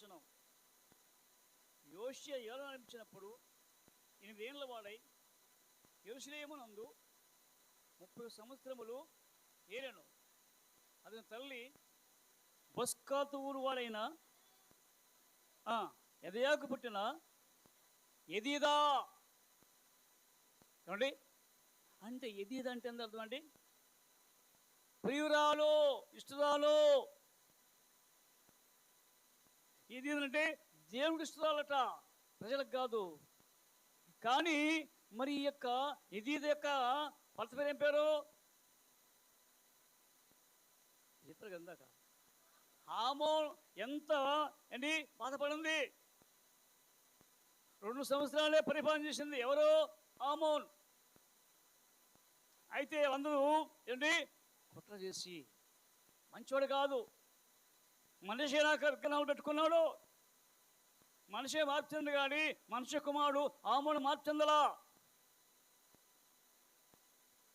వచనం. యోషియా ఏలు అనిపించినప్పుడు 8 ఏళ్ల వాడై యెరూషలేమునందు 30 సంవత్సరములు ఏలెను. అతని తల్లి బొస్కాతు ఊరు వాడైన ఎదయాకు పుట్టిన ఎదీదా. ఏమండి అంటే ఎదీదా అంటే ఎంత అర్థం అండి? ప్రియురాలు, ఇష్టరాలు. ఎదీదంటే దేవుడికి ఇష్టరాలట, ప్రజలకు కాదు. కానీ మరి ఈ యొక్క ఎదీద యొక్క భర్త పేరు ఏం పేరు చెప్పారు కదాక? ఆమోన్. ఎంత అండి బాధపడింది. 2 సంవత్సరాలే పరిపాలన చేసింది. ఎవరు? ఆమోన్. అయితే అందరూ ఏంటి కుట్ర చేసి, మంచివాడు కాదు, మనిషి విగ్రహాలు పెట్టుకున్నాడు, మనిషే మార్చింది కానీ మనిషి కుమారుడు ఆమోను మార్చిందలా.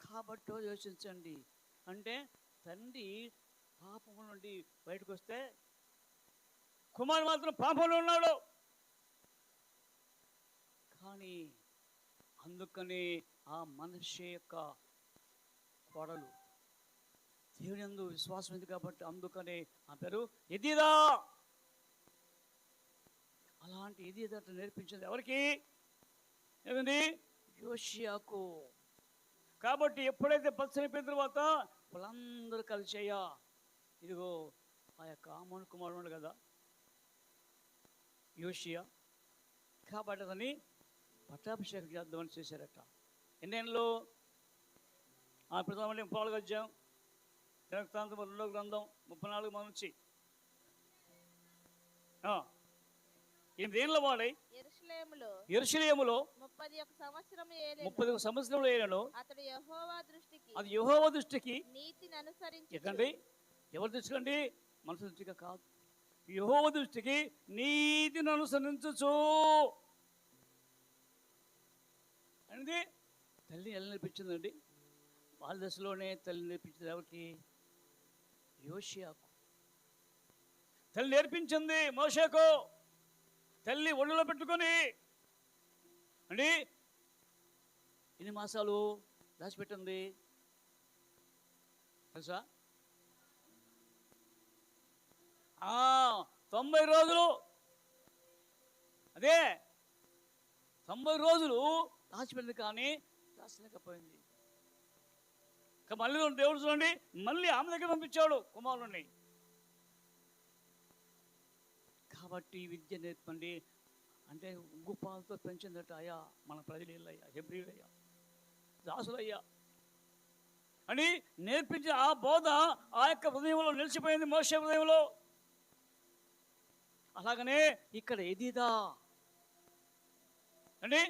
కాబట్టి యోచించండి. అంటే తండ్రి పాపం నుండి బయటకు వస్తే కుమారుడు మాత్రం పాపంలో ఉన్నాడు. కానీ అందుకని ఆ మనిషి యొక్క కోడలు దేవుని యందు విశ్వాసం ఉంది కాబట్టి అందుకని ఆ పేరు ఎదీదా. అలాంటి ఎదీదా నేర్పించింది ఎవరికి? ఏమింది? యోషియాకు. కాబట్టి ఎప్పుడైతే పచ్చనిపోయిన తర్వాత వాళ్ళందరూ కలిసేయ్యా, ఇదిగో ఆ యొక్క ఆమోను కుమారుడు ఉన్నాడు కదా యోషియా, కాబట్టి అతన్ని పట్టాభిషేకం చేద్దామని చేశారట. ఎన్నేళ్ళు? ఆ ప్రధానమంత్రి 4వ అధ్యాయం దినవృత్తాంతం 2వ గ్రంథం 34 నుంచి 8 ఏళ్ల వాడై యెరూషలేములో 31 సంవత్సరములు ఏలెను. అతడు యెహోవా దృష్టికి నీతిని అనుసరించి. ఎక్కండి, ఎవరి దృష్టికి అండి? మనసు దృష్టిగా కాదు, యెహోవా దృష్టికి నీతిని అనుసరించు అనేది తల్లి ఎలా నేర్పించిందండి? వాళ్ళ దశలోనే తల్లి నేర్పించింది ఎవరికి? యోషియాకు. తల్లి నేర్పించింది మోషేకు. తల్లి ఒళ్ళలో పెట్టుకొని అండి ఎన్ని మాసాలు దాచిపెట్టింది తెలుసా? 90 రోజులు. అదే 90 రోజులు దాచిపెట్టింది, కానీ దాచలేకపోయింది. మళ్ళీ దేవుడు చూడండి, మళ్ళీ ఆమె దగ్గర పంపించాడు కుమారుణ్ణి. కాబట్టి విద్య నేర్పండి అంటే ఉగ్గు పాలతో పెంచిందట. అయ్యా మన ప్రజలయ్యా, హెబ్రీయులయ్యా, దాసులయ్యా అని నేర్పించిన ఆ బోధ ఆ యొక్క హృదయంలో నిలిచిపోయింది, మోషే హృదయంలో. అలాగనే ఇక్కడ ఎదీదా అండి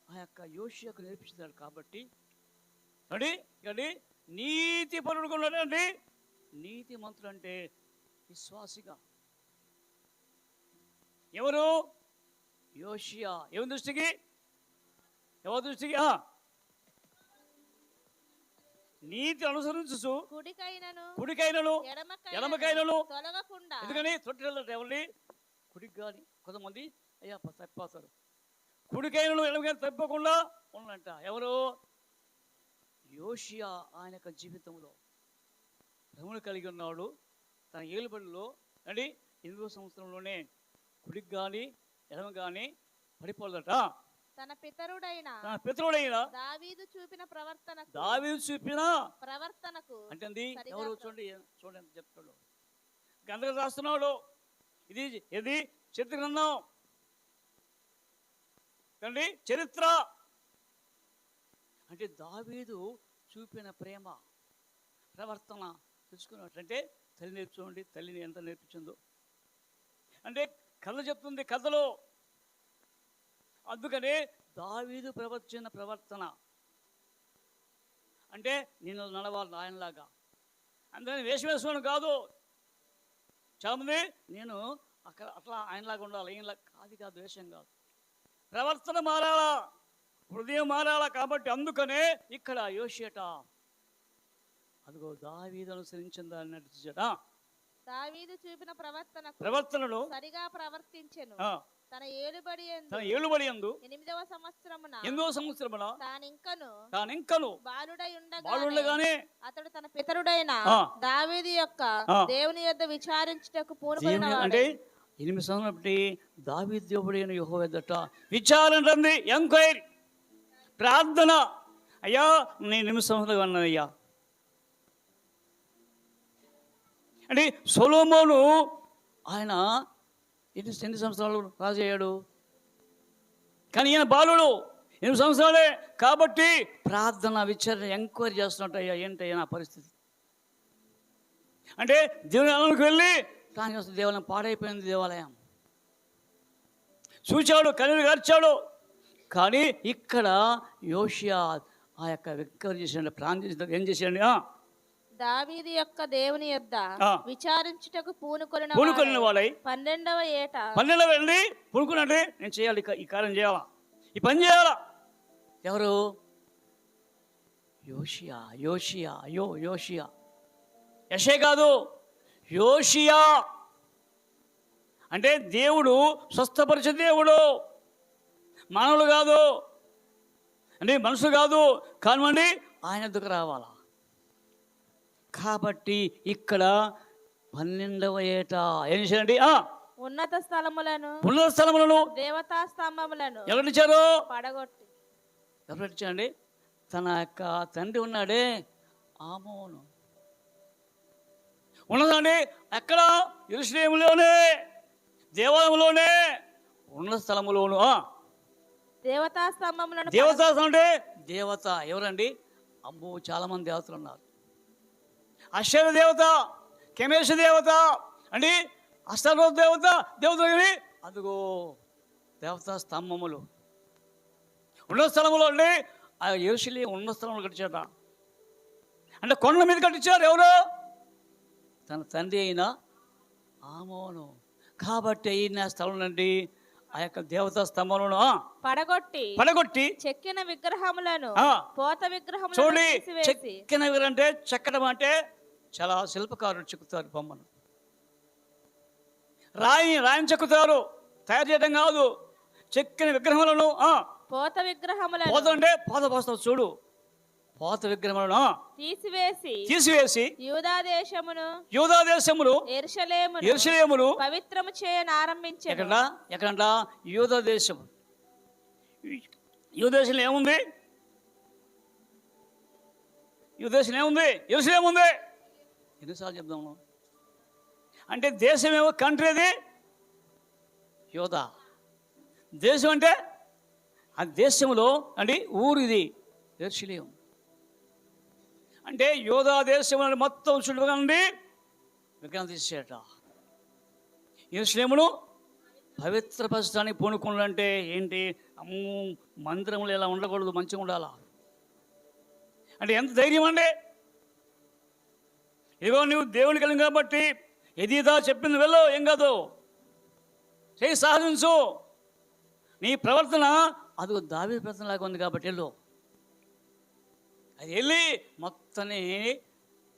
ఆ యొక్క యోషియాకు నేర్పించాడు. కాబట్టి అండి ఇక్కడ నీతి పరుడుగా ఉన్నాడండి. నీతి మంత్రులు అంటే విశ్వాసిగా. ఎవరు? యోషియా. ఎవరి దృష్టికి? ఎవరి దృష్టికి? నీతి అనుసరించు కుడికైనను ఎడమకైనను తొలగకుండా. ఎందుకని తొట్టిల్లంటే ఎవరిని? కుడికి కానీ కొంతమంది అయ్యా తప్పిపోతారు. కుడికైనను ఎడమకైనా తప్పకుండా ఉన్నంట. ఎవరు? యోషియా. ఆయన యొక్క జీవితంలో భ్రమను కలిగి ఉన్నాడు. తన ఏలుబడిలో అండి 8వ సంవత్సరంలోనే కుడికి కానీ ఎడమ కానీ పడిపోదట. తన పితరుడైన దావీదు చూపిన ప్రవర్తనకు అంటే ఎవరు? చూడండి ఎంత చెప్తాడు. గంధకు రాస్తున్నాడు. ఇది చరిత్ర గ్రంథం కండి, చరిత్ర అంటే దావీదు చూపిన ప్రేమ ప్రవర్తన తెలుసుకున్నట్లంటే తల్లి నేర్చుకోండి. తల్లిని ఎంత నేర్పించిందో అంటే కథ చెప్తుంది, కథలో. అందుకనే దావీదు ప్రవర్తించిన ప్రవర్తన అంటే నేను నడవాలి ఆయనలాగా. అందుకని వేషం వేసుకోవడం కాదు. చాలామంది నేను అట్లా ఆయనలాగా ఉండాలి, ఈయనలాగా కాదు. వేషం కాదు, ప్రవర్తన మారాలా, హృదయం మారాలా. కాబట్టి అందుకనే ఇక్కడ యోషియట అదిగో దావీదు అనుసరించిందని నడిచాడా. దావీదు చూపిన ప్రవర్తనను సరిగా ప్రవర్తించెను. ఆ, తన ఏలుబడి యందు 8వ సంవత్సరమున తానింకను బాలుడై ఉండగానే అతడు తన పితరుడైన దావీదు యొక్క దేవుని యొద్ద విచారించుటకు పూనుకొనినవాడు. అంటే 8 సంవత్సరాలు బట్టి దావీదు దేవుడైన యెహోవా ఎదుట విచారణ, ఎంక్వైరీ, ప్రార్థన. అయ్యా నేను 8 సంవత్సరాలు అన్నానయ్యా. అంటే సొలొమోను ఆయన ఎన్ని సంవత్సరాలు రాజు అయ్యాడు, కానీ ఈయన బాలుడు 8 సంవత్సరాలే కాబట్టి ప్రార్థన, విచారణ, ఎంక్వైరీ చేస్తున్నట్టు. అయ్యా ఏంటయ్యా నా పరిస్థితి అంటే దేవుని ఆలయానికి వెళ్ళి దానికి దేవాలయం పాడైపోయింది, దేవాలయం చూచాడు, కన్నీరు గార్చాడు. కానీ ఇక్కడ యోషియా ఆ యొక్క ఎంక్వైరీ చేసాడు, ప్రార్థన ఏం చేశాడు, దావీదు యొక్క దేవుని యొద్ద విచారించుటకు పూనుకొనిన వాడై 12వ ఏట వెళ్ళి పూనుకున్నాడే నేను చేయాలి, ఈ కార్యం చేయాలా, ఈ పని చేయాలా. ఎవరు? యోషియా. యెషయా కాదు, యోషియా. అంటే దేవుడు స్వస్థపరిచే దేవుడు, మానవులు కాదు, అంటే మనుషులు కాదు, కానివ్వండి ఆయన ఎద్దుకు రావాలా. కాబట్టి ఇక్కడ 12వ ఏట ఏం చేశారండి, ఉన్నత స్థలములను దేవతా స్తంభములను ఎవరిచ్చారు? పడగొట్టి. ఎవరిచ్చారండి? తన యొక్క తండ్రి ఉన్నాడే ఆమోను ఉన్నదండి. ఎక్కడ? యెరూషలేములోనే, దేవాలయంలోనే, ఉన్నత స్థలములోను. దేవతా స్తంభములను. దేవతా అంటే దేవత ఎవరండి? అమ్మో చాలా మంది దేవతలు ఉన్నారు. అశ్వర దేవత, కెమేష దేవత, అంటే అష్టరో దేవత, కానీ అదిగో దేవతా స్తంభములు ఉన్న స్థలములో అండి. ఆ యెరూషలేము ఉన్న స్థలంలో కట్టించాట. అంటే కొండ మీద కట్టించారు. ఎవరు? తన తండ్రి అయిన ఆమోను. కాబట్టి అయిన స్థలం నుండి ఆ యొక్క దేవతా స్తంభములను పడగొట్టి చెక్కిన విగ్రహములను, పోత విగ్రహములను చూడండి. చెక్కిన విగ్రహం అంటే చెక్కడం అంటే చాలా శిల్పకారులు చెక్కుతారు బొమ్మను. రాయిని చెక్కుతారు, తయారు చేయడం కాదు. చెక్కిన విగ్రహములను, పోత విగ్రహములను, పోత అంటే పోత పోస్తావు చూడు, పోత విగ్రహములను తీసివేసి యూదా దేశమును యెరూషలేమును పవిత్రము చేయనారంభించెను. ఎక్కడంట? యూదా దేశము. యూదా దేశంలో ఏముంది? యెరూషలేము ఉంది. ఎన్నిసార్లు చెప్దాము? అంటే దేశం ఏమో కంట్రీ, అది యూదా దేశం. అంటే ఆ దేశంలో అంటే ఊరు ఇది యెరూషలేము. అంటే యూదా దేశం మొత్తం చుట్టుపక్కల నుండి విగ్రహం తీసేట. యెరూషలేమును పవిత్రపరచడానికి పూనుకున్నాడంటే ఏంటి? మందిరంలో ఇలా ఉండకూడదు, మంచిగా ఉండాలా. అంటే ఎంత ధైర్యం అండి. ఇదిగో నువ్వు దేవుని కలిగి కాబట్టి ఎదిదా చెప్పింది వెళ్ళు, ఏం కాదు, చేయి, సాధించు. నీ ప్రవర్తన అదిగో దావీదు ప్రవర్తనలాగా ఉంది కాబట్టి వెళ్ళు. అది వెళ్ళి మొత్తాన్ని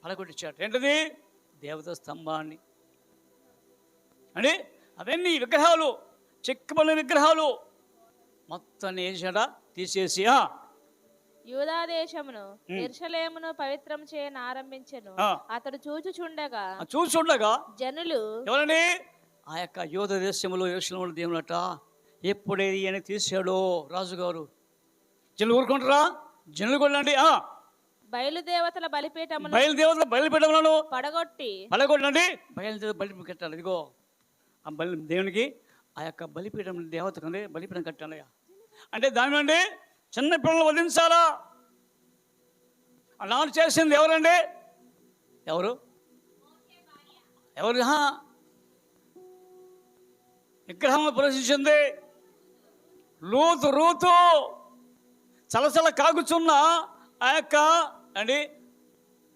పడగొట్టించాడు. ఏంటది? దేవతా స్తంభాన్ని. అంటే అవన్నీ విగ్రహాలు, చెక్కబడిన విగ్రహాలు మొత్తాన్ని వేసాడ, తీసేసి యూదా దేశమును యెరూషలేమును పవిత్రం చేయన ఆరంభించెను. అతడు చూచుచుండగా జనులు ఎవరండి? ఆ యొక్క యూదా దేశములో యెరూషలేములో దేవునట ఎప్పుడేది అని తీసాడో రాజుగారు, జనులు ఊరుకుంటారా? జనులు కూడా అండి బయలుదేవతల బలిపీఠములను పడగొట్టి బయలుదేవత బలిపీఠం కట్టాలి. ఇదిగో ఆ బలి దేవునికి ఆ యొక్క బలిపీఠం దేవతకు బలిపీఠం కట్టాలి. అంటే దాని నుండి చిన్న పిల్లలు వధించాలా. అలా చేసింది ఎవరండి? ఎవరు విగ్రహం ప్రదర్శించింది రూతు చలచల కాగుచున్న ఆ యొక్క అండి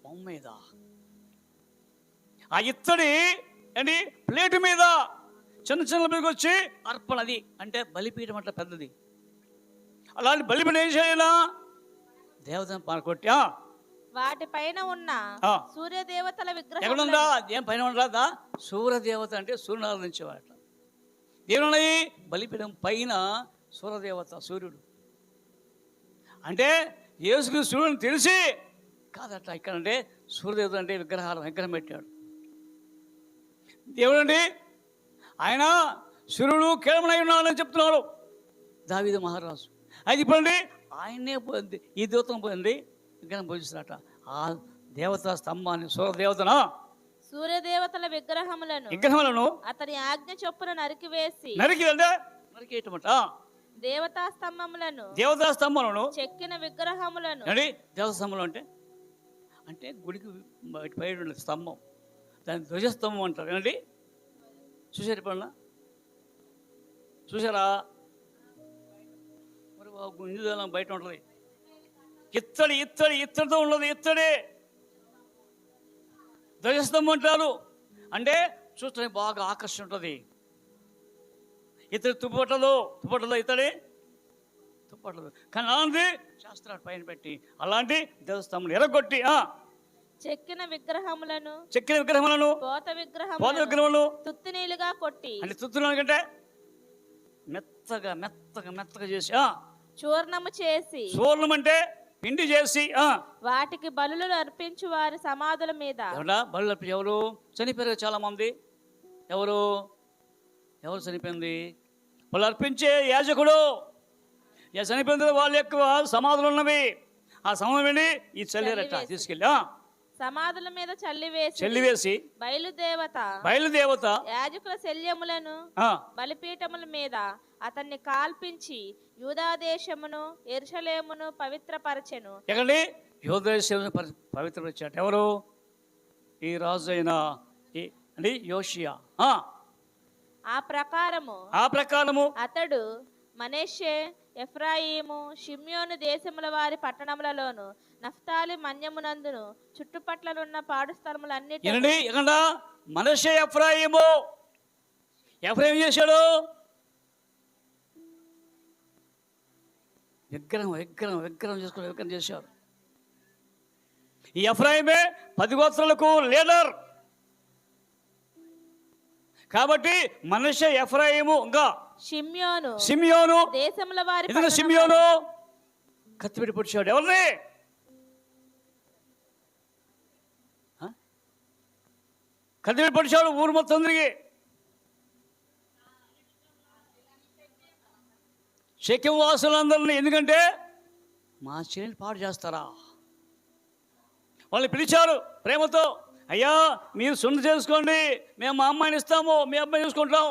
బొమ్మ మీద, ఆ ఇత్తడి అండి ప్లేటు మీద చిన్న మీదకి వచ్చి అర్పణది అంటే బలిపీఠం అట్లా పెద్దది. అలాంటి బలిపీఠం ఏం చేయాలా? దేవతను పడగొట్టి వాటిపైన ఉన్న ఆ. సూర్యదేవతల ఎక్కడుందా? విగ్రహం ఏం పైన ఉండదా? సూర్యదేవత అంటే సూర్యుని ఆరాధించేవారట. ఏమున్నాయి? బలిపీఠం పైన సూర్యదేవత, సూర్యుడు. అంటే యేసుకు సూర్యుని తెలిసి కాదట. ఇక్కడంటే సూర్యదేవత అంటే విగ్రహం పెట్టాడు. దేవుడండి ఆయన సూర్యుడు కేవలమై ఉన్నాడని చెప్తున్నాడు దావీదు మహారాజు. అయితే ఇప్పుడండి ఆయన్నే పోయింది, ఈ దేవతను పోయింది విగ్రహం పూజిస్తారట. ఆ దేవత స్తంభాన్ని, సూర్యదేవతను, సూర్యదేవతల విగ్రహములను అతని ఆజ్ఞ చొప్పున నరికేయటమట. దేవతా స్తంభములను చెక్కిన విగ్రహములను. దేవతా స్తంభం అంటే గుడికి బయట ఉండే స్తంభం, దాని ధ్వజస్తంభం అంటారు. ఏమండి చూసారు ఎప్పుడన్నా? చూసారా? మరి హిందూ బయట ఉంటుంది. ఇత్తడితో ఉన్నది, ఇత్తడి ధ్వజస్తంభం అంటారు. అంటే చూస్తే బాగా ఆకర్షణ ఉంటుంది. ఇతడి తుప్పట్లదు కానీ అలాంటి శాస్త్రాలు పైన పెట్టి అలాంటి దేవస్థానం ఎరగొట్టి చెక్కిన విగ్రహములను పోత విగ్రహములను తుత్తినీలుగా కొట్టి, అంటే తుత్తునీలు కంటే మెత్తగా చేసి చూర్ణం అంటే పిండి చేసి వాటికి బలులు అర్పించు వారి సమాధుల మీద. బలు అర్పించి ఎవరు చనిపోయారు? చాలా మంది. ఎవరు చనిపోయింది? వాళ్ళు అర్పించే యాజకుడు. చనిపోయిన వాళ్ళ యొక్క సమాధులు ఉన్నవి. ఆ సమాధులు వెళ్ళి ఈ చల్లేరట, తీసుకెళ్ళి సమాధుల మీద చల్లివేసి బయలుదేవత యాజకుల శల్యములను బలిపీఠముల మీద అతన్ని కాల్పించి యూదాదేశమును యెరూషలేమును పవిత్రపరచెను. ఎక్కడి? యూదాదేశమును పవిత్రపరిచాట. ఎవరు? ఈ రాజు అయిన యోషియా. ఆ ప్రకారము అతడు మనష్షే, ఎఫ్రాయిము, షిమ్యోను దేశముల వారి పట్టణములలోను నఫ్తాలి మన్యమునందును చుట్టుపట్లనున్న పాడు స్థలములన్నిటి. మనష్షే, ఎఫ్రాయిము చేశాడు? విగ్రహం చేశారు. ఈ ఎఫ్రాయిమే 10 గోత్రాలకు లీడర్ కాబట్టి మనష్షే, ఎఫ్రాయిము, ఇంకా షిమ్యోను దేశముల వారి షిమ్యోను కత్తిపెట్టి పొడిచాడు. ఎవరిని? కత్తిపెట్టి పొడిచాడు ఊరు మొత్తం తిరిగి. షెకెము వాసులందరినీ. ఎందుకంటే మా చెల్లిని పాడు చేస్తారా? వాళ్ళని పిలిచారు ప్రేమతో. అయ్యా మీరు సున్ను చేసుకోండి, మేము మా అమ్మాయిని ఇస్తాము, మీ అబ్బాయిని చూసుకుంటాం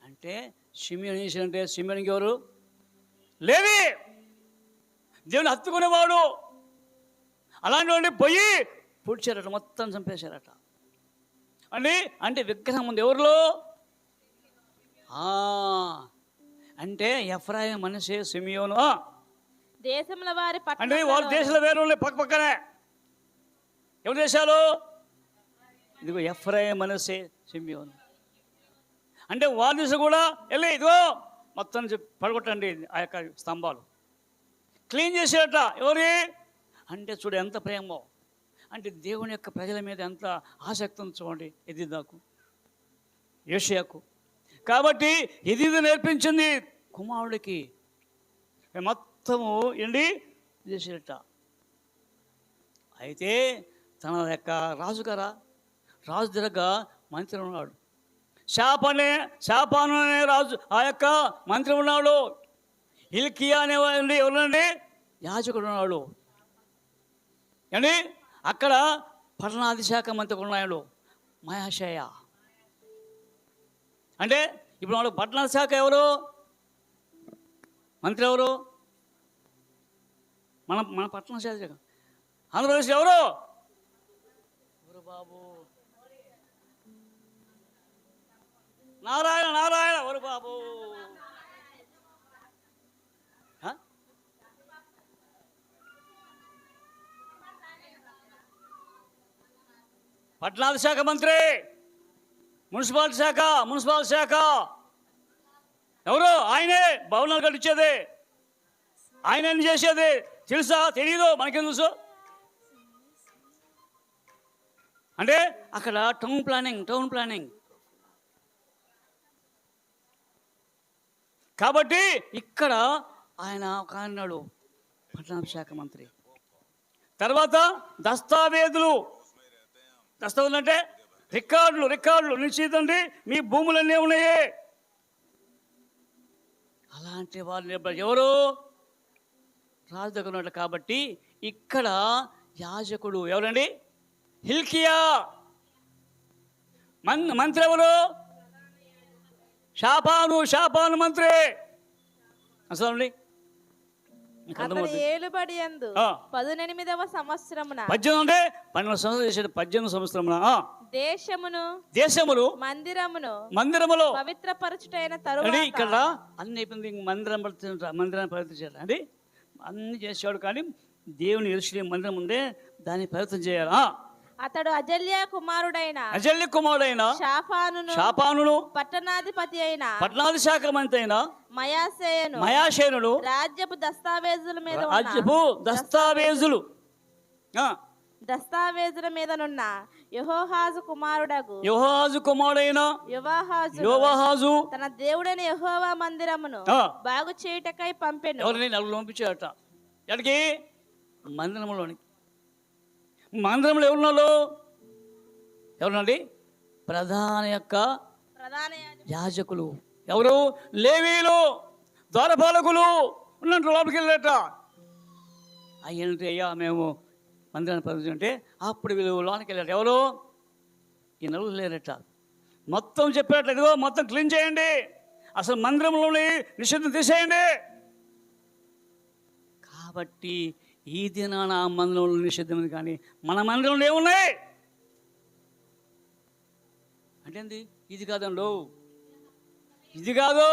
అంటే షిమ్యోను చేశాడంటే షిమ్యోనికి ఎవరు? లేవి, దేవుని హత్తుకునేవాడు. అలాంటి వాడిని పోయి పొడిచారట, మొత్తం చంపేశారట. అంటే విగ్రహం ఉంది ఎవరిలో? అంటే ఎఫ్రాయిము, మనష్షే, షిమ్యోను దేశముల వారి అంటే వాళ్ళ దేశాలు వేరే ఉన్నాయి, పక్కనే. ఎవరి దేశాలు? ఇదిగో ఎఫ్రాయిము, మనష్షే, షిమ్యోను. అంటే వారి దేశం కూడా వెళ్ళి ఇదిగో మొత్తం పడగొట్టండి ఆ యొక్క స్తంభాలు, క్లీన్ చేసేట. ఎవరి? అంటే చూడు ఎంత ప్రేమో. అంటే దేవుని యొక్క ప్రజల మీద ఎంత ఆసక్తి ఉంది చూడండి ఎదిదాకు, యోషియాకు. కాబట్టి ఇది నేర్పించింది కుమారుడికి. మొత్తము చేసేట. అయితే తన యొక్క రాజు దగ్గర మంత్రి ఉన్నాడు. శాపాను అనే రాజు ఆ యొక్క మంత్రి ఉన్నాడు. హిల్కియా అనేవాడి ఎవరండి? యాజకుడు ఉన్నాడు. అక్కడ పట్టణాధిశాఖ మంత్రి ఉన్నాడు మయాషయ. అంటే ఇప్పుడు వాడు పట్టణాధిశాఖ ఎవరు? మంత్రి ఎవరు? మన పట్టణాధిశాఖ ఆంధ్రప్రదేశ్ ఎవరు బాబు? నారాయణ ఎవరు బాబు? పట్టణాభివృద్ధి శాఖ మంత్రి, మున్సిపాలిటీ శాఖ ఎవరు? ఆయనే భవనాలు కట్టించేది, ఆయన చేసేది. తెలుసా? తెలీదు, మనకేం తెలుసు? అంటే అక్కడ టౌన్ ప్లానింగ్. కాబట్టి ఇక్కడ ఆయన ఒక అన్నాడు పట్టణాభిషేక శాఖ మంత్రి. తర్వాత దస్తావేజులు అంటే రికార్డులు నిశ్చితండి మీ భూములన్నీ ఉన్నాయి. అలాంటి వాళ్ళు ఎవరు రాజు దగ్గర ఉన్నట్లు. కాబట్టి ఇక్కడ యాజకుడు ఎవరండి? హిల్కియా. మంత్రి ఎవరు? షాపాను మంత్రి. అసలు అతని ఏలుబడి యందు 18వ సంవత్సరమున 18 అంటే 12 సంవత్సరాలు చేశాడు. 18 సంవత్సరమున దేశమును మందిరములో పవిత్రపరచుటైన తరువాత ఇక్కడ అన్ని అయిపోయింది. మందిరాన్ని పవిత్రం అండి అన్ని చేసేవాడు. కానీ దేవుని యెరూషలేము మందిరం ఉందే దాన్ని పవిత్రం చేయాలా. అతడు అజల్య కుమారుడైన షాఫానును పట్టణాధిపతి అయిన శాఖ మంత్రి అయిన మయాషేనుడు రాజ్యపు దస్తావేజుల మీదనున్న యెహోహాజు కుమారుడైన యోవాహాజు తన దేవుడైన యెహోవా మందిరమును బాగు చేయుటకై పంపెను. ఎవరిని నలుగురు పంపించాడట. ఎక్కడికి? మందిరంలోని. మందిరంలో ఎవరున్నాడు? ప్రధాన యాజకులు. ఎవరు? లేవీలు, ద్వారపాలకులు ఉన్నట్టు లోపలికి వెళ్ళారట. అయ్యంటే మేము మందిరాన్ని పరిచయంటే అప్పుడు వీళ్ళు లోనికి వెళ్ళారు. ఎవరు? ఈ నలుగురు లేరట. మొత్తం చెప్పేట ఇదిగో మొత్తం క్లీన్ చేయండి, అసలు మందిరంలోని నిషేధం తీసేయండి. కాబట్టి ఈ దినాన ఆ మందిరంలో నిషేధం ఉంది. కానీ మన మందిరంలో ఏమున్నాయి అంటే ఇది కాదండు, ఇది కాదు.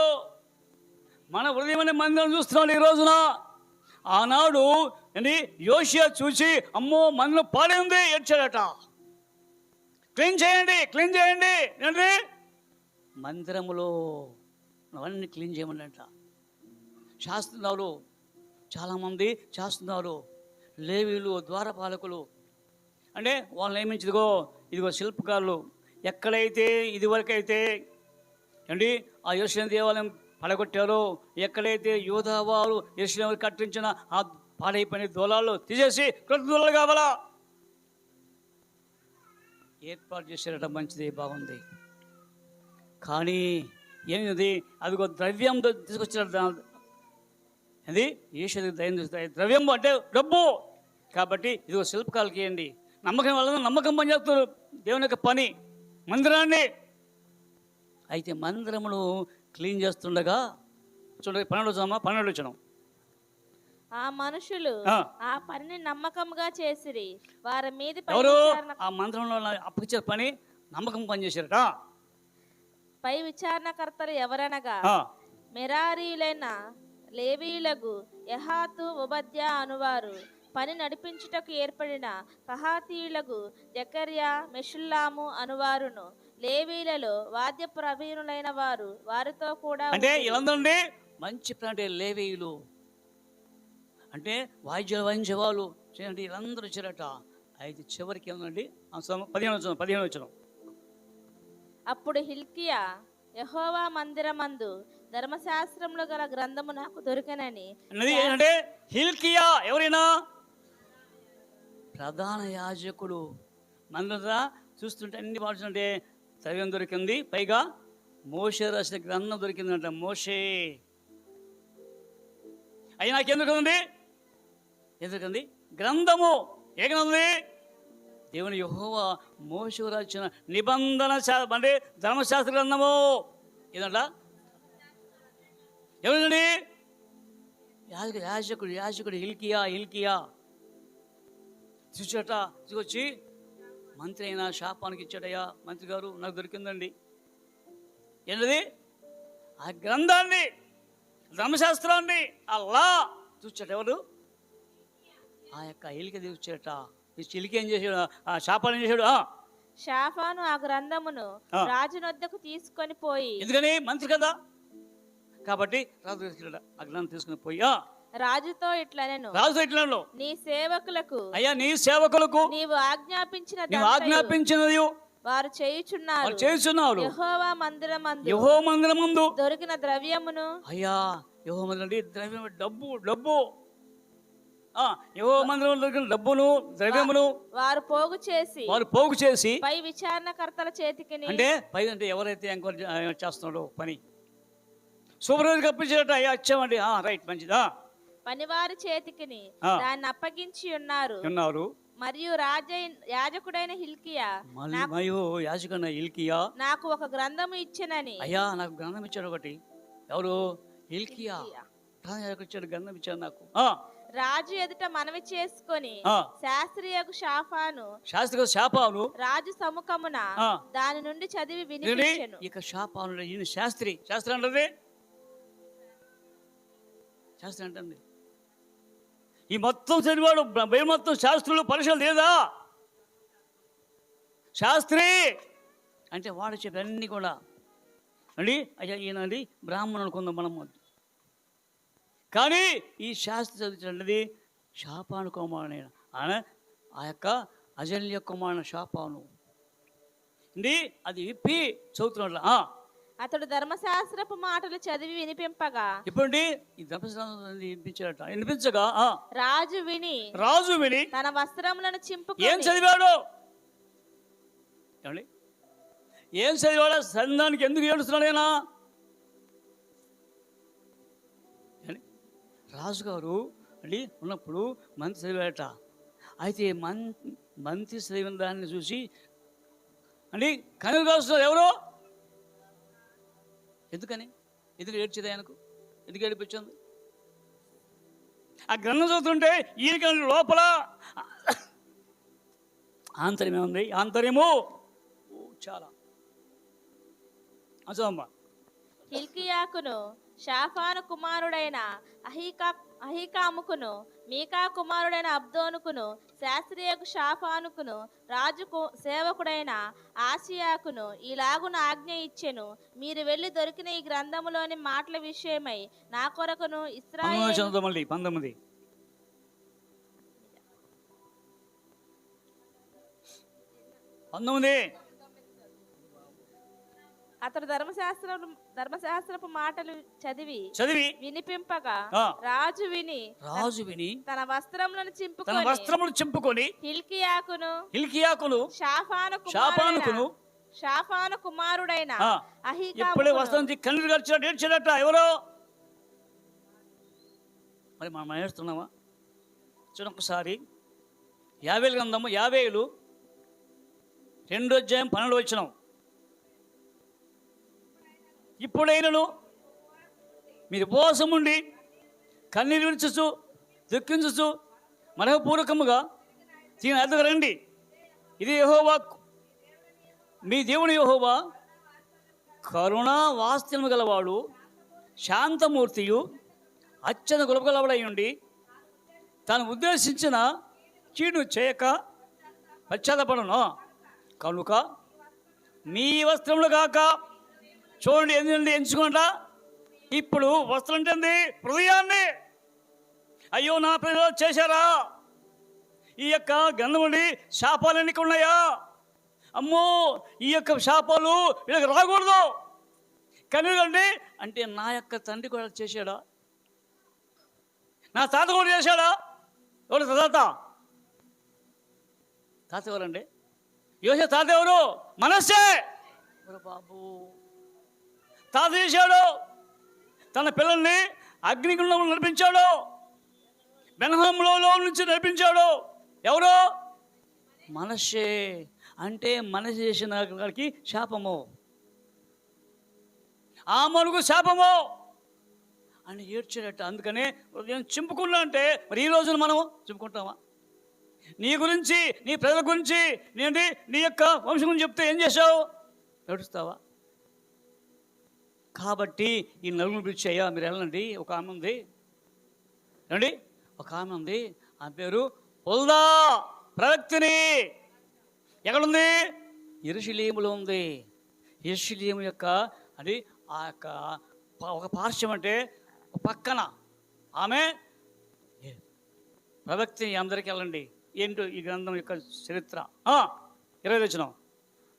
మన హృదయం మందిరం చూస్తున్నాడు ఈ రోజున. ఆనాడు యోషియా చూసి అమ్మో మందిరం పాడైంది ఏడ్చాడట. క్లీన్ చేయండి ఏంటి మందిరములో అవన్నీ క్లీన్ చేయమని అంట. చేస్తున్నారు చాలామంది చేస్తున్నారు. లేవీలు, ద్వారపాలకులు అంటే వాళ్ళని నియమించదిగో ఇదిగో శిల్పకారులు. ఎక్కడైతే ఇదివరకైతే ఆ యెరూషలేము దేవాలయం పడగొట్టారో, ఎక్కడైతే యూదా వారు యెరూషలేము కట్టించిన ఆ పాడైపోయిన దూలాలు తీసేసి కొత్త దూలాలు కావాలా ఏర్పాటు చేశారట. మంచిది, బాగుంది. కానీ ఏమిది? అదిగో ద్రవ్యం తీసుకొచ్చారు. అది ద్రవ్యం అంటే డబ్బు. కాబట్టి ఇదిగో శిల్పకాలకి ఇవ్వండి. నమ్మకం వల్ల నమ్మకం పని చేస్తారు దేవుని యొక్క పని మందిరాన్ని. అయితే మందిరమును క్లీన్ చేస్తుండగా చూడండి 12 వచ్చినాం. ఆ మనుషులు ఆ పనిని నమ్మకంగా చేసిరి. వారి మీద ఎవరు? ఆ మందిరంలో అప్పగించారు పని, నమ్మకం పని చేశారట. పై విచారణకర్తలు ఎవరనగా మెరారీలైన లేవీయులకు యహాతు, ఒబద్యా అనువారు, పని నడిపించుటకు ఏర్పడిన కహాతీయులకు జకర్యా, మెషుల్లాము అనువారును, లేవీలలో వాద్య ప్రవీణులైన వారు వారితో కూడా. అంటే ఇలాంటి మంచి అంటే లేవీయులు అంటే వాయిద్యాలు వాయించేవాళ్ళు చేయండి వీళ్ళందరూ వచ్చారట. అయితే చివరికి ఏమందండి 15 వచ్చిన. అప్పుడు హిల్కియా యెహోవా మందిరమందు ధర్మశాస్త్రంలో గల గ్రంథము నాకు దొరికినని. అంటే హిల్కియా ఎవరైనా ప్రధాన యాజకుడు. మందిర చూస్తుంటే అన్ని పాడుతుంటే ద్రవ్యం దొరికింది, పైగా మోషే రాసిన గ్రంథం దొరికిందంట. మోషే అయ్యి నాకెందుకుంది? ఎందుకండి గ్రంథము ఏ గ్రంథం? దేవుని యెహోవా మోషే రాసిన నిబంధన అంటే ధర్మశాస్త్ర గ్రంథము. ఏదంట ఎవరండి? యాజకుడు హిల్కియా చూచాట. తీసుకొచ్చి మంత్రి అయినా షాపానికి ఇచ్చాడయ్యా, మంత్రి గారు నాకు దొరికిందండి. ఏంటది? ఆ గ్రంథాన్ని, ధర్మశాస్త్రాన్ని, అల్లా చూచాట. ఎవరు? ఆ యొక్క హిల్కి తీసుకొచ్చాట. హిల్కి ఏం చేశాడు? ఆ షాపాన్ ఏం చేశాడు? షాఫాను ఆ గ్రంథమును రాజునొద్దకు తీసుకొని పోయి. ఎందుకని? మంత్రి కదా, కాబట్టి రాజు తీసుకెళ్ళాడు. ఆ గ్రంథం తీసుకుని పోయి రాజుతో ఇట్లనెను, రాజుతో ఇట్లను, నీ సేవకులకు అయ్యా నీ సేవకులకు నీవు ఆజ్ఞాపించినది నీవు ఆజ్ఞాపించినది వారు చేయుచున్నారు. యెహోవా మందిరమందు దొరికిన ద్రవ్యమును, అయ్యా యెహోవా మందిరం ద్రవ్యం, డబ్బు యెహోవా మందిరం దొరికిన డబ్బును ద్రవ్యమును వారు పోగు చేసి పై విచారణకర్తల చేతికి, అంటే పై అంటే ఎవరైతే ఎంక్వైరీ చేస్తున్నాడో పని సూపర్వైజర్ అప్పించేట, అయ్యా వచ్చామండి, రైట్ మంచిదా, పనివారి చేతికి దాన్ని అప్పగించి ఉన్నారు. మరియు యాజకుడైన హిల్కియా నాకు ఒక గ్రంథము ఇచ్చెనని, అయ్యా నాకు గ్రంథం ఇచ్చాడు ఒకటి. ఎవరు? హిల్కియా ఇచ్చాడు, గ్రంథం ఇచ్చాడు నాకు. రాజు ఎదుట మనవి చేసుకొని శాస్త్రియకు శాపాను రాజు సముఖమున దాని నుండి చదివి వినిపించెను. ఇక శాపాను శాస్త్రి అంటది, శాస్త్రి అంటుంది. ఈ మొత్తం చదివాడు బైబిల్ మొత్తం, శాస్త్రులు పరీక్షలు లేదా? శాస్త్రి అంటే వాడు చెప్పి అన్నీ కూడా అండి. అయ్యా ఈయనండి బ్రాహ్మణులు కొందాం మనం, కానీ ఈ శాస్త్రి చదివించినది శాపాను కుమారుడైన ఆ యొక్క అజల్య కుమారుడు శాపాను అండి. అది విప్పి చదువుతున్నాడు. అతడు ధర్మశాస్త్రపు మాటలు చదివి వినిపింపగా, ఇప్పుడు ఈ ధర్మశాస్త్రం వినిపించగా రాజు విని తన వస్త్రములను చింపుకొని, ఏం చదివాడు? ఏం చదివాడు? సంధానికి ఎందుకు ఏడుస్తున్నాడైనా? రాజుగారు అండి ఉన్నప్పుడు మంత్రి చదివాడట. అయితే మంత్రి చదివిన దాన్ని చూసి అండి కనులు కాస్తున్నారు. ఎవరు? ఎందుకు ఏడ్చేది ఆయనకు? ఎందుకు ఏడిపించింది? ఆ గ్రంథం చదువుతుంటే ఈయనకి లోపల ఆంతర్యం ఏముంది? ఆంతర్యము చాలా అమ్మా. హిల్కియాకును షాఫాను కుమారుడైన అహీకాముకును మీకా కుమారుడైన అబ్దోనుకును శాస్త్రియకు షాఫానుకును రాజుకు సేవకుడైన ఆసియాకును ఇలాగున ఆజ్ఞ ఇచ్చెను, మీరు వెళ్ళి దొరికిన ఈ గ్రంథములోని మాటల విషయమై నా కొరకును ఇశ్రాయేలు అతడు ధర్మశాస్త్రపు మాటలు చదివి వినిపింపగా రాజు విని తన వస్త్రములను చింపుకొని హిల్కియాకును షాఫాను కుమారుడైన ఇప్పుడే వస్త్రం కన్నులు గడిచాడు, ఏడ్చాడట. ఎవరో మరి మనం ఏడుస్తున్నామా? చూడొకసారి యావేలు గ్రంథము 50 2వ అధ్యాయం 12వ వచనం. ఇప్పుడైనను మీరు ఉపవాసం ఉండి కన్నీరు విడిచుచు దుఃఖించుచు మనఃపూర్వకముగా దీని ఎదుగు రండి. ఇది యెహోవా మీ దేవుని యెహోవా కరుణా వాత్సల్యము గలవాడు, శాంతమూర్తియు, అత్యంత గొప్పగలవాడై ఉండి తాను ఉద్దేశించిన కీడు చేయక పశ్చాత్తపడును. కనుక మీ వస్త్రములు కాక చూడండి, ఎందుకంటే ఎంచుకుంటా. ఇప్పుడు వస్త్రం అంటే హృదయాన్ని. అయ్యో నా ప్రజలు చేశారా? ఈ యొక్క గంధముడి శాపాలు ఎన్నిక ఉన్నాయా? అమ్మో ఈ యొక్క శాపాలు వీళ్ళకి రాకూడదు. కనుకండి అంటే నా యొక్క తండ్రి కూడా చేశాడా? నా తాత కూడా చేశాడా? ఎవరు తాత ఎవరండి? యోసే తాత ఎవరు? మనస్సే. బాబు తాత చేశాడు, తన పిల్లల్ని అగ్నిగుండంలో నడిపించాడు, బెన్హంలో నుంచి నడిపించాడు. ఎవరు? మనస్సే. అంటే మనసు చేసిన వాడికి శాపము, ఆ మనుగు శాపము అని ఏడ్చాడట. అందుకనే హృదయం చింపుకున్నా అంటే మరి ఈ రోజున మనం చింపుకుంటామా? నీ గురించి, నీ ప్రజల గురించి, నీ యొక్క వంశం గురించి చెప్తే ఏం చేశావు? ఏడుస్తావా? కాబట్టి ఈ నలుగురు పిలిచి, అయ్యా మీరు వెళ్ళండి, ఒక ఆమె ఉంది రండి, ఒక ఆమె ఉంది, ఆ పేరు హుల్దా ప్రవక్తిని. ఎక్కడుంది? యెరూషలేములో ఉంది. యెరూషలేము యొక్క అది ఆ యొక్క ఒక పార్శ్వం అంటే పక్కన ఆమె ప్రవక్తిని అందరికి వెళ్ళండి. ఏంటో ఈ గ్రంథం యొక్క చరిత్ర. 20 వచనం.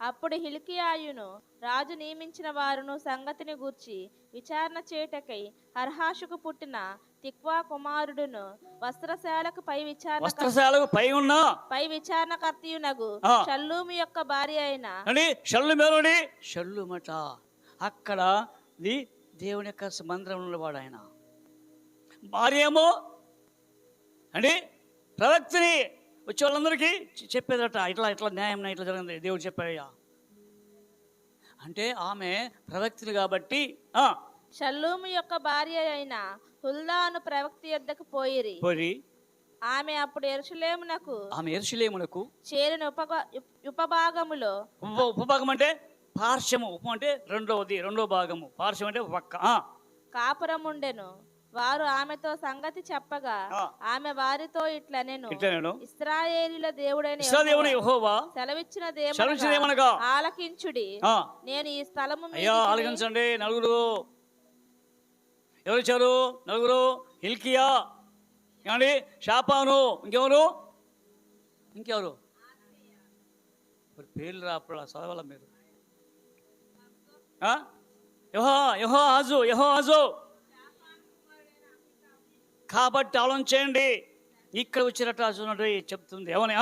అప్పుడు హిల్కీయాయును రాజు నియమించిన వారును సంగతిని గూర్చి విచారణ చేయుటకై హర్హాషుకు పుట్టిన తిక్వా కుమారుడును వస్త్రశాలకు పై విచారణకర్తయునగు షల్లూము యొక్క భార్య అయిన షల్లూమట. అక్కడ దేవుని యొక్క మందిరంలో ఉన్నవాడు ఆయన. భార్య ఏమో అండి ప్రవక్తిని వచ్చే వాళ్ళందరికీ చెప్పేదట, ఇట్లా ఇట్లా న్యాయం ఇట్లా జరిగింది, దేవుడు చెప్పాయ్యా అంటే. ఆమె ప్రవక్తిని కాబట్టి షల్లూము యొక్క భార్య అయిన హుల్దాను ప్రవక్తి యొద్దకు పోయి ఆమె అప్పుడు యెరూషలేమునకు చేరిన ఉపభాగములో, ఉపభాగం అంటే పార్శ్వము, ఉపం అంటే రెండో భాగము, పార్శ్వం అంటే పక్క కాపురముండెను. వారు ఆమెతో సంగతి చెప్పగా ఆమె వారితో ఇట్లా నేను ఇశ్రాయేలీయుల దేవుడైన యెహోవా సెలవిచ్చిన దేమనగా ఆలకించుడి. నేను ఈ స్థలము ఆలకించండి. నలుగురు ఎవరు వచ్చారు? నలుగురు. హిల్కియా, ఏమండి, షాపాను, ఇంకెవరు పేర్లు రాపడా చదవాల మీరు. యెహోయాహాజు. కాబట్టి ఆలోచన చేయండి. ఇక్కడ వచ్చినట్టు చూడండి చెప్తుంది ఏమని.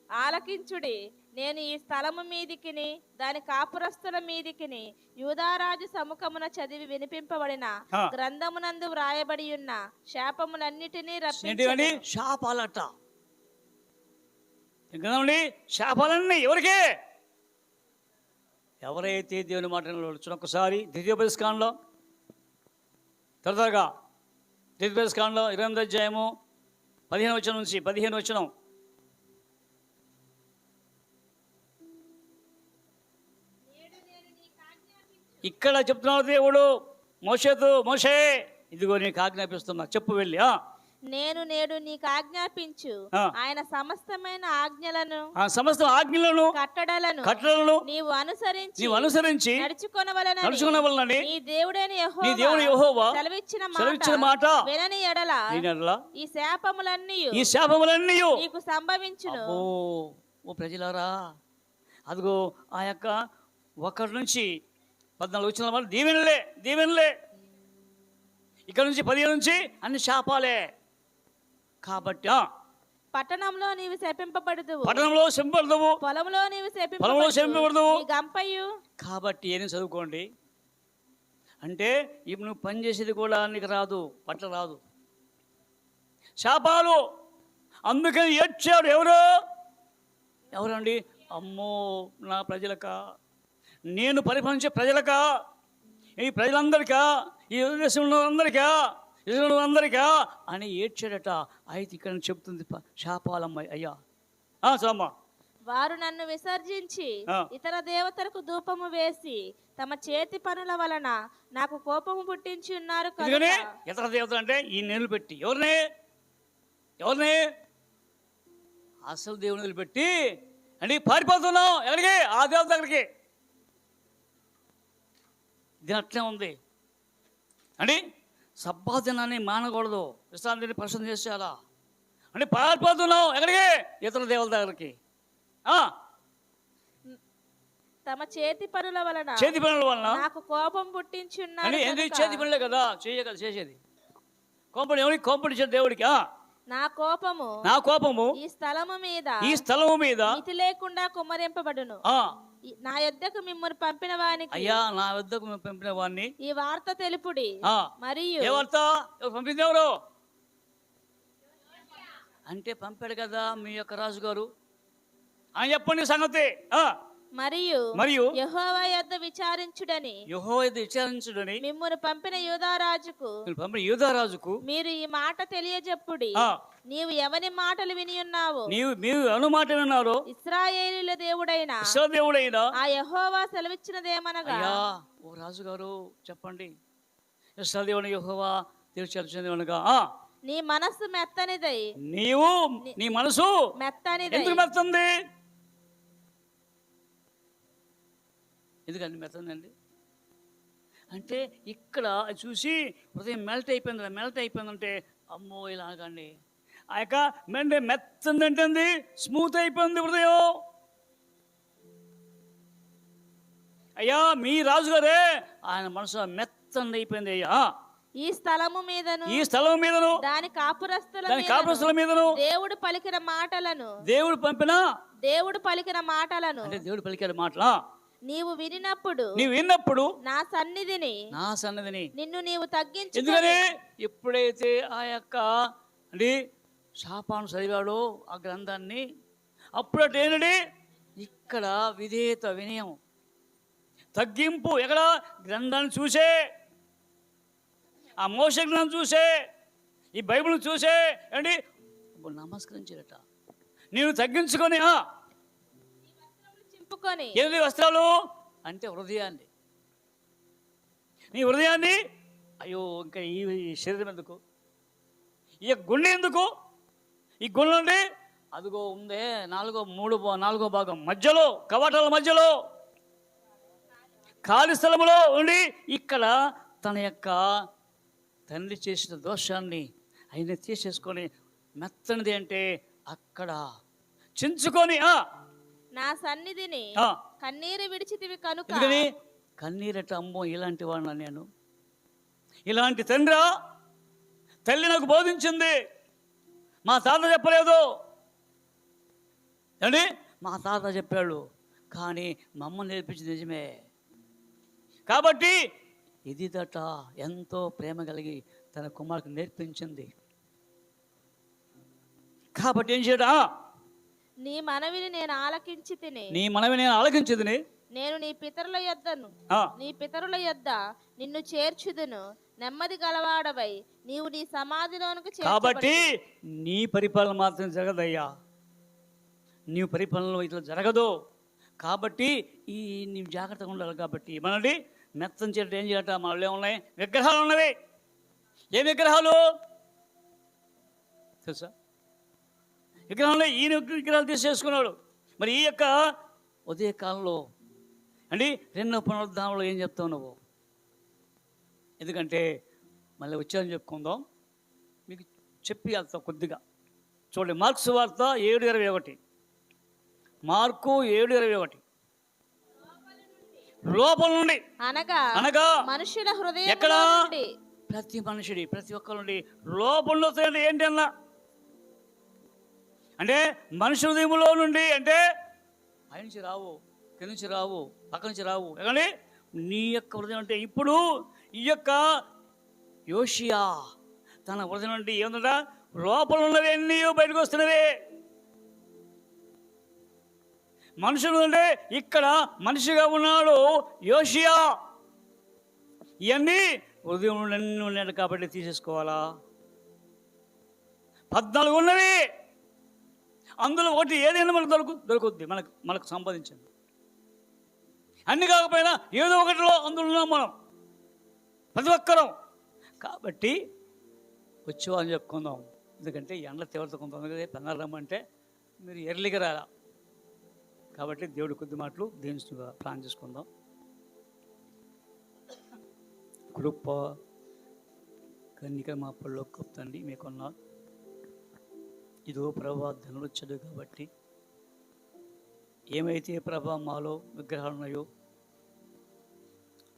ఆలకించుడి, నేను ఈ స్థలము మీదికిని దాని కాపురస్తుల మీదికిని యూదారాజు సముఖమున చదివి వినిపింపబడిన గ్రంథమునందు వ్రాయబడి ఉన్న శాపములన్నిటినీ రప్పించుడి. శాపాలట. శాపాలన్నీ ఎవరికే? ఎవరైతే దేవుని మాట ఒక్కసారి ద్వితీయోపదేశకాండలో త్వరగా ద్వితీయోపదేశకాండలో 28వ అధ్యాయము 15వ వచనం నుంచి 15వ వచనం. ఇక్కడ చెప్తున్నాడు దేవుడు మోషే ఇదిగో నీకు ఆజ్ఞాపిస్తున్నా, చెప్పు వెళ్ళి. నేడు నీకు ఆజ్ఞాపించు ఆయన సమస్తమైన ఆజ్ఞలను కట్టడలను నీవు అనుసరించి నడుచుకొనవలెనని నీ దేవుడైన యెహోవా సెలవిచ్చిన మాట వినని ఎడల ఈ శాపములన్నీ నీకు సంభవించును. ఓ ప్రజలారా, అదిగో ఆ యొక్క 1 నుంచి 14 వచ్చిన వాళ్ళు దీవెనలే. ఇక్కడ నుంచి 15 నుంచి అన్ని శాపాలే. కాబట్టి పట్టణంలో నీవు శపింపబడదువు, పొలంలో నీవు శపింపబడదువు. గంపయు. కాబట్టి ఏం చదువుకోండి అంటే ఇప్పుడు నువ్వు పని చేసేది కూడా నీకు రాదు, పట్ల రాదు. శాపాలు. అందుకని ఏడ్చాడు. ఎవరండి? అమ్మో నా ప్రజలకా, నేను పరిపాలించే ప్రజలకా, ఈ ప్రజలందరికా, ఈ దేశంలో అందరికా అని ఏడ్చాడట. అయితే ఇక్కడ చెప్తుంది శాపాలమ్మాయి. అయ్యా సోమ్మ, వారు నన్ను విసర్జించి ఇతర దేవతలకు ధూపము వేసి తమ చేతి పనుల వలన నాకు కోపము పుట్టించి ఉన్నారు. ఇతర దేవతలు అంటే ఈ నేలు పెట్టి ఎవరిని అసలు దేవుని పెట్టి అంటే పారిపోతున్నాం. ఎక్కడికి? ఆ దేవత దగ్గరికి. ఇది అట్లే ఉంది అండి. సబ్బాదినాన్ని మానకూడదు, విశ్రాంతిని పరిశుద్ధం చేసేయాలా అంటే పారిపోతున్నాం. ఎక్కడికి? ఇతర దేవతల దగ్గరికి. తమ చేతి పనుల వలన నాకు కోపం పుట్టించి ఉన్నారు. చేతి పనులే కదా చేసేది. కోపం ఎవరికి? కోపం దేవుడికి. నా కోపము ఈ స్థలము మీద మితి లేకుండా కుమ్మరింపబడును. నా యొద్దకు మిమ్మల్ని పంపిన వానికి, అయ్యా నా యొద్దకు పంపిన వాడిని ఈ వార్త తెలుపుడి. మరియు ఏ వార్త? పంపింది ఎవరు అంటే పంపాడు కదా మీ యొక్క రాజుగారు అని చెప్పండి సంగతి. మరియు యెహోవా యొద్ద విచారించుడని మిమ్మును పంపిన యూదారాజుకు మీరు ఈ మాట తెలియజెప్పుడి. నీవు ఎవరి మాటలు విని ఉన్నావు? ఇశ్రాయేలీయుల దేవుడైన ఆ యెహోవా సెలవిచ్చినదేమనగా, ఓ రాజుగారు చెప్పండి, ఇశ్రాయేలు దేవుని యెహోవా తెలియచేయనగా నీ మనస్సు మెత్తనిదై. నీ మనసు మెత్తనిదై. ఎందుకు మెత్తంది? ఎందుకండి మెత్తందండి అంటే ఇక్కడ చూసి హృదయం మెల్ట్ అయిపోయిందంటే అమ్మో ఇలా అనకండి. ఆ యొక్క మెత్తందంటే స్మూత్ అయిపోయింది హృదయం. అయ్యా మీ రాజుగారే ఆయన మనసు మెత్తంది అయిపోయింది అయ్యా. ఈ స్థలము మీదను దాని కాపురస్తుల మీదను దేవుడు పలికిన మాటలను అంటే దేవుడు పలికిన మాటలా నీవు విన్నప్పుడు నా సన్నిధిని నిన్ను నీవు తగ్గించు. ఎందుకని ఎప్పుడైతే ఆ యొక్క అంటే శాపాను చదివాడో ఆ గ్రంథాన్ని అప్పుడు ఏంటండి ఇక్కడ విధేయత వినయం తగ్గింపు ఎక్కడ గ్రంథాన్ని చూసే ఆ మోస గ్రంథం చూసే ఈ బైబిల్ని చూసే ఏంటి నమస్కరించారట. నేను తగ్గించుకొని చింపుకొని ఏంటి వస్త్రాలు అంటే హృదయాన్ని నీ హృదయాన్ని అయ్యో ఇంకా ఈ శరీరం ఎందుకు ఈ గుండె ఎందుకు ఈ గుండె నుండి అదిగో ఉందే నాలుగో భాగం మధ్యలో కవాటాల మధ్యలో ఖాళీ స్థలంలో ఉండి ఇక్కడ తన యొక్క తండ్రి చేసిన దోషాన్ని ఆయన తీసేసుకొని మెత్తనిది అంటే అక్కడ చించుకొని నా సన్నిధిని కన్నీరు విడిచితివి కనుక. కన్నీరట అమ్మో ఇలాంటి వాడినా నేను ఇలాంటి తల్లి నాకు బోధించింది మా తాత చెప్పలేదు అండి మా తాత చెప్పాడు కానీ మా అమ్మ నేర్పించింది నిజమే. కాబట్టి ఇదిదట ఎంతో ప్రేమ కలిగి తన కుమారుడికి నేర్పించింది. కాబట్టి ఏం చేయడా నీ మనవిని నేను ఆలకించి తిని నేను నీ పితరుల యొద్ద నిన్ను చేర్చుదును నెమ్మది గలవాడవై నీవు నీ సమాధిలోనికి. కాబట్టి నీ పరిపాలన మాత్రం జరగదయ్యా, నీ పరిపాలనలో ఇట్లా జరగదు. కాబట్టి నీవు జాగ్రత్తగా ఉండాలి. కాబట్టి మనండి మెత్తం చేయటం ఏం చేయట మనలో ఏమున్నాయి విగ్రహాలు ఉన్నవి. ఏ విగ్రహాలు తెలుసా? విగ్రహాలు ఈయన విగ్రహాలు తీసేసుకున్నాడు. మరి ఈ యొక్క ఉదయ కాలంలో అండి రెండో పునరుద్ధానంలో ఏం చెప్తావు నువ్వు? ఎందుకంటే మళ్ళీ వచ్చారని చెప్పుకుందాం, మీకు చెప్పి వెళ్తాం కొద్దిగా. చూడండి మార్కు సువార్త 7:21. మార్కు 7:21. లోపల నుండి అనగా మనుషుల హృదయం ఎక్కడ ప్రతి ఒక్కరి నుండి లోపల ఏంటి అన్నా అంటే మనుషుల హృదయంలో నుండి అంటే పై నుంచి రావు, కింద నుంచి రావు, పక్క నుంచి రావు. ఎక్కడి నీ యొక్క హృదయం అంటే ఇప్పుడు ఈ యొక్క యోషియా తన హృదయం నుండి ఏముందట లోపల ఉన్నవి అన్నీ బయటకు వస్తున్నవే. మనుషులు అంటే ఇక్కడ మనిషిగా ఉన్నాడు యోషియా. ఇవన్నీ హృదయం ఉన్నాడు కాబట్టి తీసేసుకోవాలా. 14 ఉన్నవి, అందులో ఒకటి ఏదైనా మనకు దొరుకుద్ది మనకు సంపాదించింది. అన్ని కాకపోయినా ఏదో ఒకటిలో అందులో ఉన్నాం మనం ప్రతి ఒక్కరం. కాబట్టి వచ్చేవాళ్ళని చెప్పుకుందాం. ఎందుకంటే ఎండ తీవ్రత కొంత పెన్నారు రమ్మంటే మీరు ఎర్లీగా రాలా. కాబట్టి దేవుడి కొద్ది మాటలు దేవునిగా ప్లాన్ చేసుకుందాం. కృప కన్నిక మా పళ్ళు కప్తండి మీకున్న ఇదో ప్రభా ధనులొచ్చదు. కాబట్టి ఏమైతే ప్రభా మాలో విగ్రహాలు ఉన్నాయో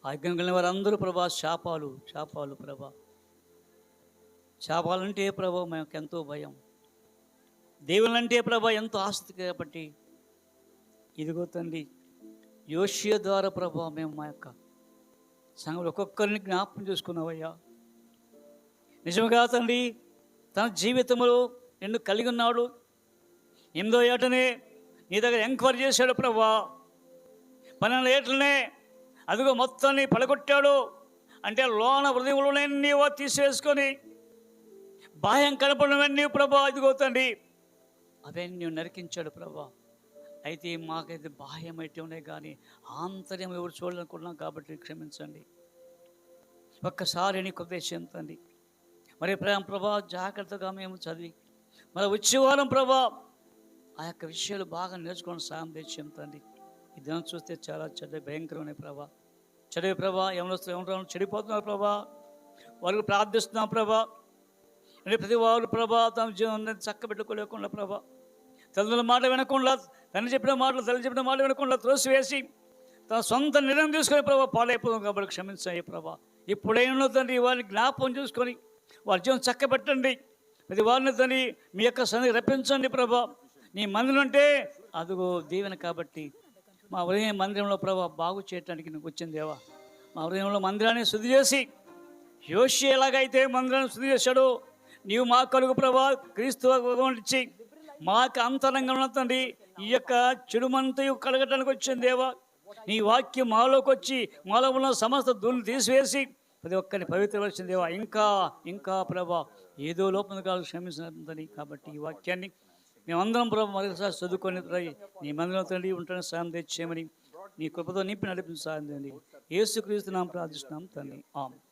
ఆ యజ్ఞం కలిగిన వారందరూ ప్రభా శాపాలు ప్రభా. శాపాలంటే ప్రభా మాకు ఎంతో భయం, దేవుళ్ళంటే ప్రభా ఎంతో ఆసక్తి. కాబట్టి ఇదిగో తండ్రి యోషియా ద్వారా ప్రభా మేము మా యొక్క సంఘంలో ఒక్కొక్కరిని జ్ఞాపకం చేసుకున్నావయ్యా. నిజంగా తండ్రి తన జీవితంలో నిన్ను కలిగి ఉన్నాడు. 8వ ఏటనే నీ దగ్గర ఎంక్వైరీ చేశాడు ప్రభా. 12 ఏటలనే అదిగో మొత్తాన్ని పడగొట్టాడు. అంటే లోన హృదయంలోనే నీవు తీసివేసుకొని బాహ్యం కనపడినవన్నీ ప్రభా ఇదిగో తండ్రి అవన్నీ నరికించాడు ప్రభా. అయితే మాకైతే బాహ్యం అయితే ఉన్నాయి కానీ ఆంతర్యం ఎవరు చూడాలనుకున్నాం. కాబట్టి క్షమించండి. ఒక్కసారి నీకు ఉద్దేశం తండ్రి. మరి ప్రభా జాగ్రత్తగా మేము చదివి మరి వచ్చేవారం ప్రభా ఆ యొక్క విషయాలు బాగా నేర్చుకోవడం సాయం తెచ్చాం తండ్రి. ఈ దినం చూస్తే చాలా భయంకరమైన ప్రభా. చదివే ప్రభా ఏమన్నా చెడిపోతున్నారు ప్రభా. వాళ్ళకి ప్రార్థిస్తున్నాం ప్రభా. అంటే ప్రతి వారు ప్రభా తమ జీవనాన్ని చక్కబెట్టుకోలేకుండా ప్రభా, తల్లిదండ్రుల మాట వినకుండా, తల్లి చెప్పిన మాట వినకుండా త్రోసివేసి తన సొంత నిర్ణయం తీసుకొని ప్రభా పాడైపోతాం కాబట్టి క్షమించాయి ప్రభా. ఇప్పుడైనా తండ్రి వారిని జ్ఞాపకం చూసుకొని వారి జీవనం చక్కబెట్టండి. ప్రతి వారిని తండ్రి మీ యొక్క సన్నిధికి రప్పించండి ప్రభా. నీ మందిరం అంటే అదిగో దీవెన కాబట్టి మా హృదయ మందిరంలో ప్రభా బాగు చేయటానికి నీకు వచ్చింది దేవా. మా హృదయంలో మందిరాన్ని శుద్ధి చేసి యోషి ఎలాగైతే మందిరాన్ని శుద్ధి చేశాడో నీవు మా కలుగు ప్రభా క్రీస్తు ఇచ్చి మాకు అంతరంగా ఉన్న తండ్రి ఈ యొక్క చెడుమంతయు కలగటానికి వచ్చింది దేవా. నీ వాక్యం మాలోకి వచ్చి మాలో ఉన్న సమస్త దుర్లు తీసివేసి ప్రతి ఒక్కరిని పవిత్రపరిచింది దేవా. ఇంకా ప్రభా ఏదో లోపల కాదు క్షమించినని కాబట్టి ఈ వాక్యాన్ని మేమందరం ప్రభు మరొకసారి చదువుకొని నీ మందిరం తండ్రి ఉంటున్న సాయం తెచ్చేయమని నీ కృపతో నింపి నడిపించి సాయం తండ్రి. యేసుక్రీస్తు నామమున ప్రార్థిస్తున్నాం తండ్రి. ఆమేన్.